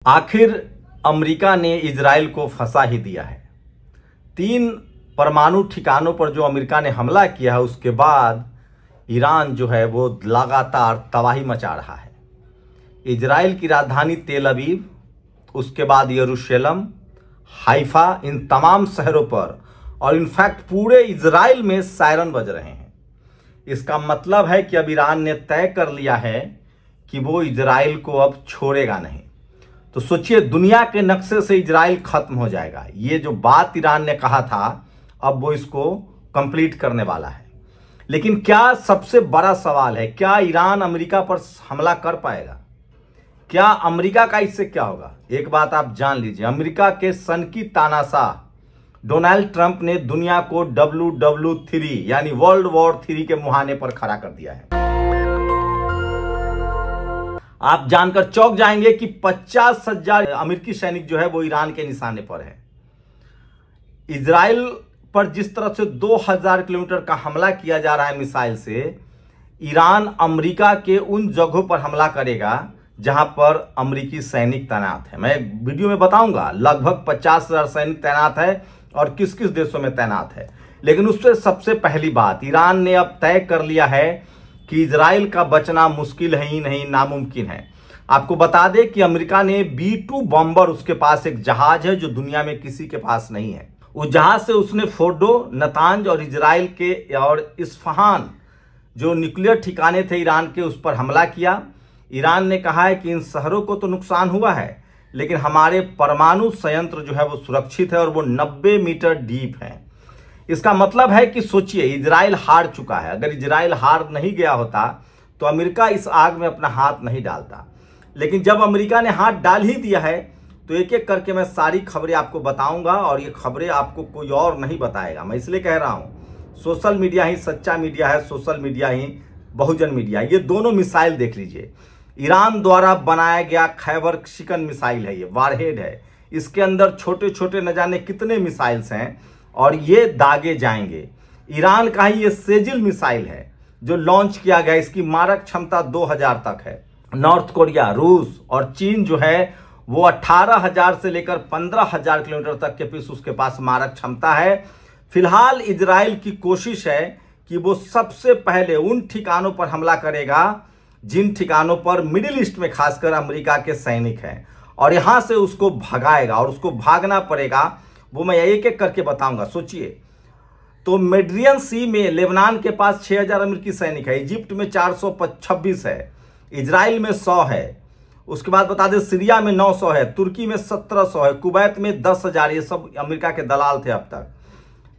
आखिर अमेरिका ने इजराइल को फंसा ही दिया है। 3 परमाणु ठिकानों पर जो अमेरिका ने हमला किया है, उसके बाद ईरान जो है वो लगातार तबाही मचा रहा है। इजराइल की राजधानी तेल अवीव, उसके बाद यरूशलेम, हाइफा, इन तमाम शहरों पर और इनफैक्ट पूरे इजराइल में सायरन बज रहे हैं। इसका मतलब है कि अब ईरान ने तय कर लिया है कि वो इजराइल को अब छोड़ेगा नहीं। तो सोचिए, दुनिया के नक्शे से इजराइल खत्म हो जाएगा। ये जो बात ईरान ने कहा था, अब वो इसको कंप्लीट करने वाला है। लेकिन क्या सबसे बड़ा सवाल है, क्या ईरान अमेरिका पर हमला कर पाएगा? क्या अमेरिका का इससे क्या होगा? एक बात आप जान लीजिए, अमेरिका के सनकी तानाशाह डोनाल्ड ट्रंप ने दुनिया को WW3 यानी वर्ल्ड वॉर 3 के मुहाने पर खड़ा कर दिया है। आप जानकर चौंक जाएंगे कि 50,000 अमेरिकी सैनिक जो है वो ईरान के निशाने पर है। इजराइल पर जिस तरह से 2000 किलोमीटर का हमला किया जा रहा है मिसाइल से, ईरान अमेरिका के उन जगहों पर हमला करेगा जहां पर अमेरिकी सैनिक तैनात है। मैं वीडियो में बताऊंगा लगभग 50,000 सैनिक तैनात है और किस किस देशों में तैनात है। लेकिन उससे सबसे पहली बात, ईरान ने अब तय कर लिया है कि इजराइल का बचना मुश्किल है ही नहीं, नामुमकिन है। आपको बता दें कि अमेरिका ने B-2 बॉम्बर, उसके पास एक जहाज है जो दुनिया में किसी के पास नहीं है। उस जहाज से उसने फोर्डो, नतांज और इजराइल के और इस्फहान जो न्यूक्लियर ठिकाने थे ईरान के, उस पर हमला किया। ईरान ने कहा है कि इन शहरों को तो नुकसान हुआ है, लेकिन हमारे परमाणु संयंत्र जो है वो सुरक्षित है और वो 90 मीटर डीप है। इसका मतलब है कि सोचिए, इजराइल हार चुका है। अगर इजराइल हार नहीं गया होता तो अमेरिका इस आग में अपना हाथ नहीं डालता। लेकिन जब अमेरिका ने हाथ डाल ही दिया है तो एक एक करके मैं सारी खबरें आपको बताऊंगा, और ये खबरें आपको कोई और नहीं बताएगा। मैं इसलिए कह रहा हूं, सोशल मीडिया ही सच्चा मीडिया है, सोशल मीडिया ही बहुजन मीडिया। ये दोनों मिसाइल देख लीजिए, ईरान द्वारा बनाया गया खैबर शिकन मिसाइल है, ये वारहेड है। इसके अंदर छोटे छोटे न जाने कितने मिसाइल्स हैं और ये दागे जाएंगे। ईरान का ही ये सेजिल मिसाइल है जो लॉन्च किया गया, इसकी मारक क्षमता 2000 तक है। नॉर्थ कोरिया, रूस और चीन जो है वो 18,000 से लेकर 15,000 किलोमीटर तक के बीच उसके पास मारक क्षमता है। फिलहाल इजराइल की कोशिश है कि वो सबसे पहले उन ठिकानों पर हमला करेगा जिन ठिकानों पर मिडिल ईस्ट में खासकर अमेरिका के सैनिक हैं, और यहां से उसको भगाएगा, और उसको भागना पड़ेगा। वो मैं एक एक करके बताऊंगा। सोचिए, तो मेडिटरेनियन सी में लेबनान के पास 6000 अमेरिकी सैनिक है, इजिप्ट में 426 है, इजराइल में 100 है, उसके बाद बता दें सीरिया में 900 है, तुर्की में 1700 है, कुवैत में 10,000, ये सब अमेरिका के दलाल थे अब तक,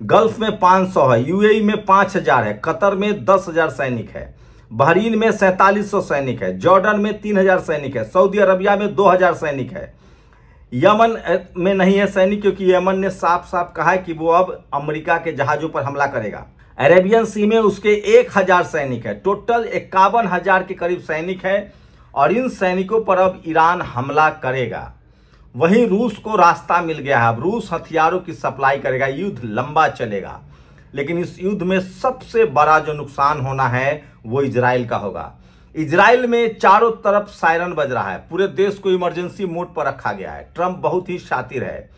गल्फ में 500 है, UAE में 5000 है, कतर में 10,000 सैनिक है, बहरीन में 4700 सैनिक है, जॉर्डन में 3000 सैनिक है, सऊदी अरबिया में 2000 सैनिक है, यमन में नहीं है सैनिक, क्योंकि यमन ने साफ साफ कहा है कि वो अब अमेरिका के जहाजों पर हमला करेगा। अरेबियन सी में उसके 1000 सैनिक है, टोटल 51,000 के करीब सैनिक है, और इन सैनिकों पर अब ईरान हमला करेगा। वहीं रूस को रास्ता मिल गया है, अब रूस हथियारों की सप्लाई करेगा। युद्ध लंबा चलेगा, लेकिन इस युद्ध में सबसे बड़ा जो नुकसान होना है वो इजराइल का होगा। इजराइल में चारों तरफ सायरन बज रहा है, पूरे देश को इमरजेंसी मोड पर रखा गया है। ट्रंप बहुत ही शातिर है,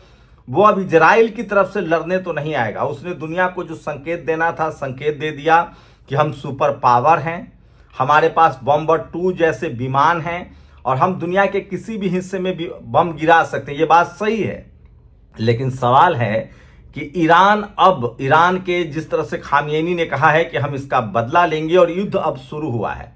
वो अब इजराइल की तरफ से लड़ने तो नहीं आएगा। उसने दुनिया को जो संकेत देना था, संकेत दे दिया कि हम सुपर पावर हैं, हमारे पास बॉम्बर 2 जैसे विमान हैं, और हम दुनिया के किसी भी हिस्से में भी बम गिरा सकते हैं। ये बात सही है, लेकिन सवाल है कि ईरान के जिस तरह से खामेनी ने कहा है कि हम इसका बदला लेंगे, और युद्ध अब शुरू हुआ है।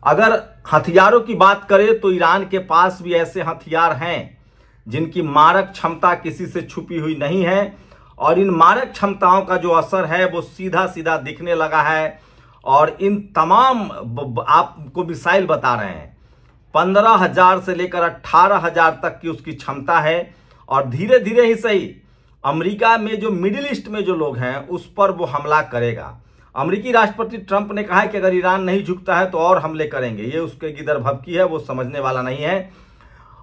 अगर हथियारों की बात करें तो ईरान के पास भी ऐसे हथियार हैं जिनकी मारक क्षमता किसी से छुपी हुई नहीं है, और इन मारक क्षमताओं का जो असर है वो सीधा सीधा दिखने लगा है। और इन तमाम आपको मिसाइल बता रहे हैं, 15,000 से लेकर 18,000 तक की उसकी क्षमता है, और धीरे धीरे ही सही अमेरिका में जो मिडिल ईस्ट में जो लोग हैं उस पर वो हमला करेगा। अमेरिकी राष्ट्रपति ट्रंप ने कहा है कि अगर ईरान नहीं झुकता है तो और हमले करेंगे। ये उसके गिदर भभकी है, वो समझने वाला नहीं है।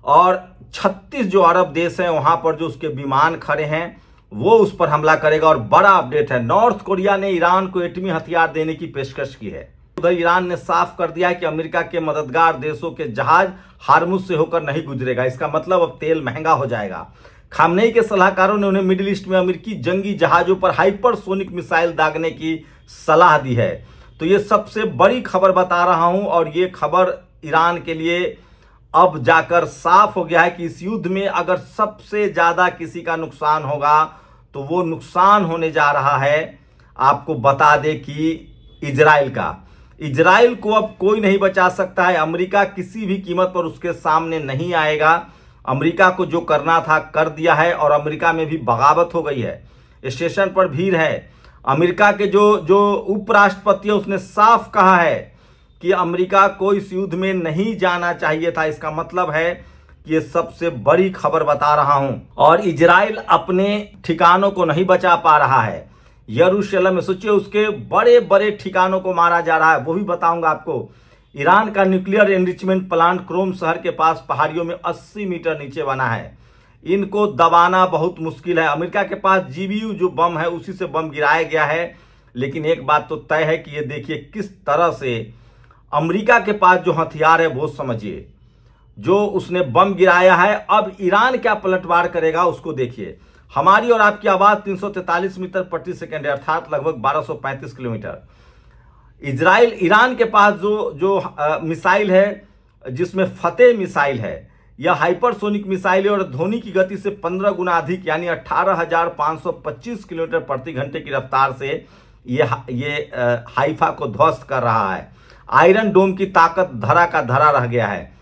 और 36 जो अरब देश हैं वहां पर जो उसके विमान खड़े हैं वो उस पर हमला करेगा। और बड़ा अपडेट है, नॉर्थ कोरिया ने ईरान को एटमी हथियार देने की पेशकश की है। उधर ईरान ने साफ कर दिया है कि अमेरिका के मददगार देशों के जहाज हार्मुज से होकर नहीं गुजरेगा। इसका मतलब अब तेल महंगा हो जाएगा। खामनेई के सलाहकारों ने उन्हें मिडिल ईस्ट में अमेरिकी जंगी जहाजों पर हाइपरसोनिक मिसाइल दागने की सलाह दी है। तो ये सबसे बड़ी खबर बता रहा हूं, और ये खबर ईरान के लिए अब जाकर साफ हो गया है कि इस युद्ध में अगर सबसे ज्यादा किसी का नुकसान होगा तो वो नुकसान होने जा रहा है, आपको बता दे कि इजराइल का। इजराइल को अब कोई नहीं बचा सकता है। अमेरिका किसी भी कीमत पर उसके सामने नहीं आएगा। अमेरिका को जो करना था कर दिया है, और अमेरिका में भी बगावत हो गई है, स्टेशन पर भीड़ है। अमेरिका के जो उपराष्ट्रपति है उसने साफ कहा है कि अमेरिका को इस युद्ध में नहीं जाना चाहिए था। इसका मतलब है कि ये सबसे बड़ी खबर बता रहा हूं। और इजराइल अपने ठिकानों को नहीं बचा पा रहा है। यरूशलेम में सोचिए उसके बड़े बड़े ठिकानों को मारा जा रहा है, वो भी बताऊंगा आपको। ईरान का न्यूक्लियर एनरिचमेंट प्लांट क्रोम शहर के पास पहाड़ियों में 80 मीटर नीचे बना है। इनको दबाना बहुत मुश्किल है। अमेरिका के पास GBU जो बम है उसी से बम गिराया गया है। लेकिन एक बात तो तय है कि ये देखिए किस तरह से अमेरिका के पास जो हथियार है वो समझिए, जो उसने बम गिराया है। अब ईरान क्या पलटवार करेगा उसको देखिए। हमारी और आपकी आवाज 343 मीटर प्रति सेकंड है, अर्थात लगभग 1235 किलोमीटर। ईरान के पास जो मिसाइल है, जिसमें फतेह मिसाइल है, यह हाइपरसोनिक मिसाइल है और ध्वनि की गति से 15 गुना अधिक यानी 18,525 किलोमीटर प्रति घंटे की रफ्तार से ये हाइफा को ध्वस्त कर रहा है। आयरन डोम की ताकत धरा का धरा रह गया है,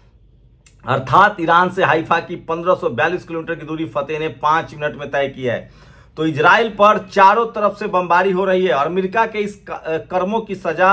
अर्थात ईरान से हाइफा की 1542 किलोमीटर की दूरी फतेह ने 5 मिनट में तय की है। तो इजराइल पर चारों तरफ से बमबारी हो रही है और अमेरिका के इस कर्मों की सजा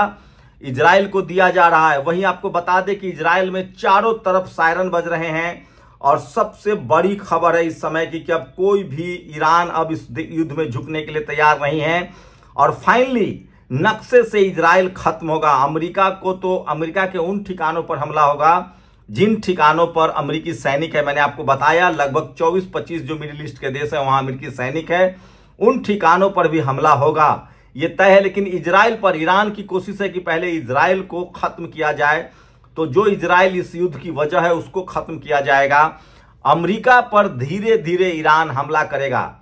इजराइल को दिया जा रहा है। वहीं आपको बता दें कि इजराइल में चारों तरफ सायरन बज रहे हैं और सबसे बड़ी खबर है इस समय की कि अब कोई भी ईरान अब इस युद्ध में झुकने के लिए तैयार नहीं है और फाइनली नक्शे से इजराइल खत्म होगा। अमेरिका के उन ठिकानों पर हमला होगा जिन ठिकानों पर अमेरिकी सैनिक है। मैंने आपको बताया लगभग 24-25 जो मिडिल ईस्ट के देश है वहां अमेरिकी सैनिक है, उन ठिकानों पर भी हमला होगा, ये तय है। लेकिन इजराइल पर ईरान की कोशिश है कि पहले इजराइल को खत्म किया जाए, तो जो इजराइल इस युद्ध की वजह है उसको खत्म किया जाएगा। अमेरिका पर धीरे धीरे ईरान हमला करेगा।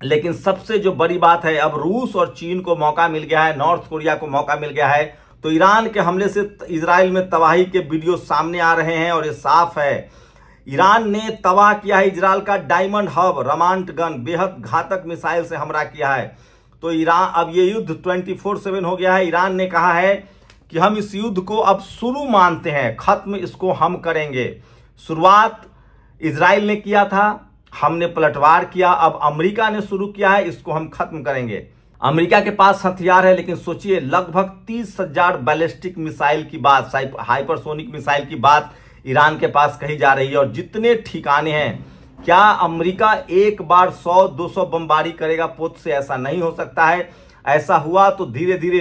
लेकिन सबसे जो बड़ी बात है, अब रूस और चीन को मौका मिल गया है, नॉर्थ कोरिया को मौका मिल गया है। तो ईरान के हमले से इजराइल में तबाही के वीडियो सामने आ रहे हैं और ये साफ है ईरान ने तबाह किया है इजराइल का डायमंड हब रमांट गन बेहद घातक मिसाइल से हमला किया है। तो ईरान अब ये युद्ध 24/7 हो गया है। ईरान ने कहा है कि हम इस युद्ध को अब शुरू मानते हैं, खत्म इसको हम करेंगे। शुरुआत इजराइल ने किया था, हमने पलटवार किया, अब अमेरिका ने शुरू किया है, इसको हम खत्म करेंगे। अमेरिका के पास हथियार है, लेकिन सोचिए लगभग 30,000 बैलिस्टिक मिसाइल की बात, हाइपरसोनिक मिसाइल की बात ईरान के पास कही जा रही है। और जितने ठिकाने हैं, क्या अमेरिका एक बार 100-200 बमबारी करेगा पुत से? ऐसा नहीं हो सकता है। ऐसा हुआ तो धीरे धीरे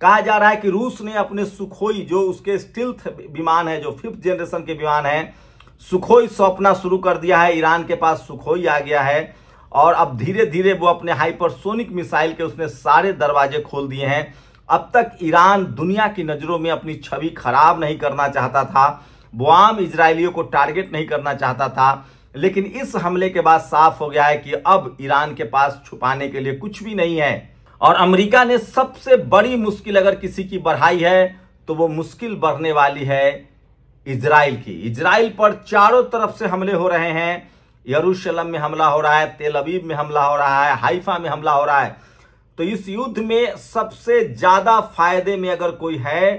कहा जा रहा है कि रूस ने अपने सुखोई, जो उसके स्टिल्थ विमान है, जो 5th जनरेशन के विमान है, सुखोई सौंपना शुरू कर दिया है। ईरान के पास सुखोई आ गया है और अब धीरे धीरे वो अपने हाइपरसोनिक मिसाइल के उसने सारे दरवाजे खोल दिए हैं। अब तक ईरान दुनिया की नजरों में अपनी छवि खराब नहीं करना चाहता था, वो आम इजरायलियों को टारगेट नहीं करना चाहता था, लेकिन इस हमले के बाद साफ हो गया है कि अब ईरान के पास छुपाने के लिए कुछ भी नहीं है। और अमेरिका ने सबसे बड़ी मुश्किल अगर किसी की बढ़ाई है तो वो मुश्किल बढ़ने वाली है इजराइल की। इजराइल पर चारों तरफ से हमले हो रहे हैं। यरूशलेम में हमला हो रहा है, तेल अवीव में हमला हो रहा है, हाइफा में हमला हो रहा है। तो इस युद्ध में सबसे ज्यादा फायदे में अगर कोई है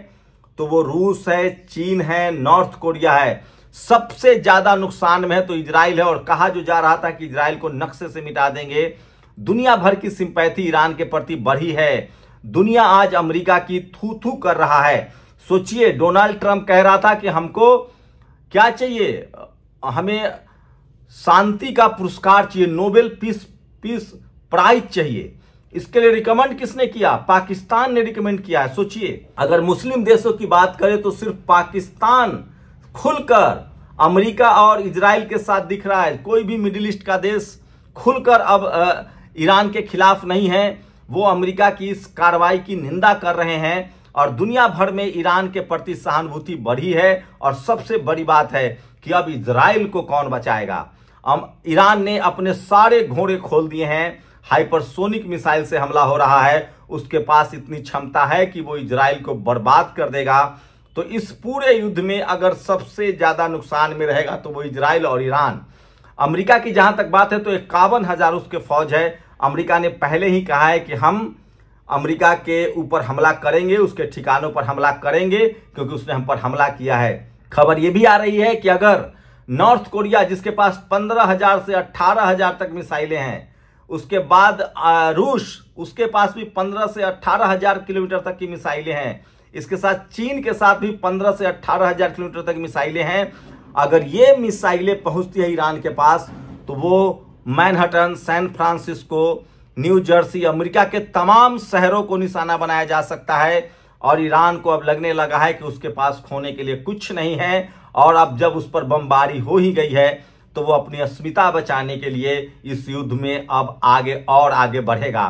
तो वो रूस है, चीन है, नॉर्थ कोरिया है। सबसे ज्यादा नुकसान में है तो इजराइल है। और कहा जो जा रहा था कि इजराइल को नक्शे से मिटा देंगे। दुनिया भर की सिंपैथी ईरान के प्रति बढ़ी है। दुनिया आज अमेरिका की थू थू कर रहा है। सोचिए, डोनाल्ड ट्रंप कह रहा था कि हमको क्या चाहिए, हमें शांति का पुरस्कार चाहिए, नोबेल पीस प्राइज चाहिए। इसके लिए रिकमेंड किसने किया? पाकिस्तान ने रिकमेंड किया है। सोचिए, अगर मुस्लिम देशों की बात करें तो सिर्फ पाकिस्तान खुलकर अमेरिका और इजराइल के साथ दिख रहा है। कोई भी मिडिल ईस्ट का देश खुलकर अब ईरान के खिलाफ नहीं है। वो अमेरिका की इस कार्रवाई की निंदा कर रहे हैं और दुनिया भर में ईरान के प्रति सहानुभूति बढ़ी है। और सबसे बड़ी बात है कि अब इजराइल को कौन बचाएगा। ईरान ने अपने सारे घोड़े खोल दिए हैं। हाइपरसोनिक मिसाइल से हमला हो रहा है, उसके पास इतनी क्षमता है कि वो इजराइल को बर्बाद कर देगा। तो इस पूरे युद्ध में अगर सबसे ज्यादा नुकसान में रहेगा तो वो इजराइल और ईरान। अमेरिका की जहां तक बात है तो 51,000 उसके फौज है। अमेरिका ने पहले ही कहा है कि हम अमेरिका के ऊपर हमला करेंगे, उसके ठिकानों पर हमला करेंगे, क्योंकि उसने हम पर हमला किया है। खबर यह भी आ रही है कि अगर नॉर्थ कोरिया, जिसके पास 15,000 से 18,000 तक मिसाइलें हैं, उसके बाद रूस, उसके पास भी 15 से 18,000 किलोमीटर तक की मिसाइलें हैं, इसके साथ चीन के साथ भी 15 से 18,000 किलोमीटर तक मिसाइलें हैं। अगर ये मिसाइलें पहुंचती है ईरान के पास तो वो Manhattan, San Francisco, New Jersey, America के तमाम शहरों को निशाना बनाया जा सकता है। और ईरान को अब लगने लगा है कि उसके पास खोने के लिए कुछ नहीं है। और अब जब उस पर बमबारी हो ही गई है तो वो अपनी अस्मिता बचाने के लिए इस युद्ध में अब आगे बढ़ेगा।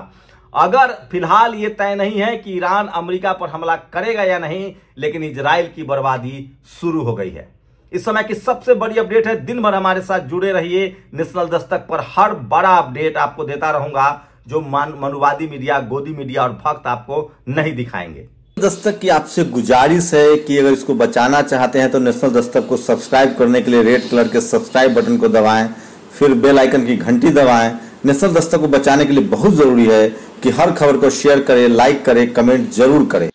अगर फिलहाल ये तय नहीं है कि ईरान अमेरिका पर हमला करेगा या नहीं, लेकिन इजराइल की बर्बादी शुरू हो गई है। इस समय की सबसे बड़ी अपडेट है। दिन भर हमारे साथ जुड़े रहिए। नेशनल दस्तक पर हर बड़ा अपडेट आपको देता रहूंगा, जो मनुवादी मीडिया, गोदी मीडिया और भक्त आपको नहीं दिखाएंगे। दस्तक की आपसे गुजारिश है कि अगर इसको बचाना चाहते हैं तो नेशनल दस्तक को सब्सक्राइब करने के लिए रेड कलर के सब्सक्राइब बटन को दबाएं, फिर बेल आइकन की घंटी दबाएं। नेशनल दस्तक को बचाने के लिए बहुत जरूरी है कि हर खबर को शेयर करें, लाइक करें, कमेंट जरूर करें।